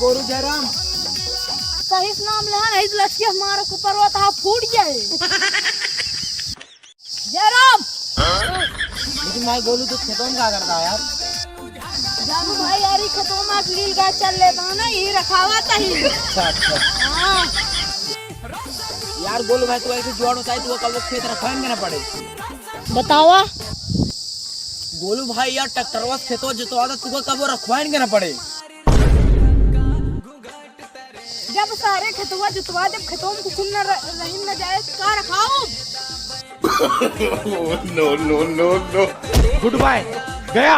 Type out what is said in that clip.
बोलू जयराम सही नाम लेहा नहीं लटके हमारा को पर्वत हा फूट जाए। जयराम लेकिन मैं बोलू तो खेतों में क्या करता है यार? जानू भाई यार खेतों में लील गाय चल लेता ना ये रखावा था ही। अच्छा हाँ यार बोलू भाई तू ऐसे जुआड़ होता है तू कल वो खेत रखवाएंगे ना पड़े। बतावा बोलू भाई यार ट्रैक्टरवा खेतों जोतवा दे तू कब वो रखवाएंगे ना पड़े। जब सारे खेतवा जुतवा जब खेतों में कुछ न रही न जाए का रखाओ। No no no no good bye गया।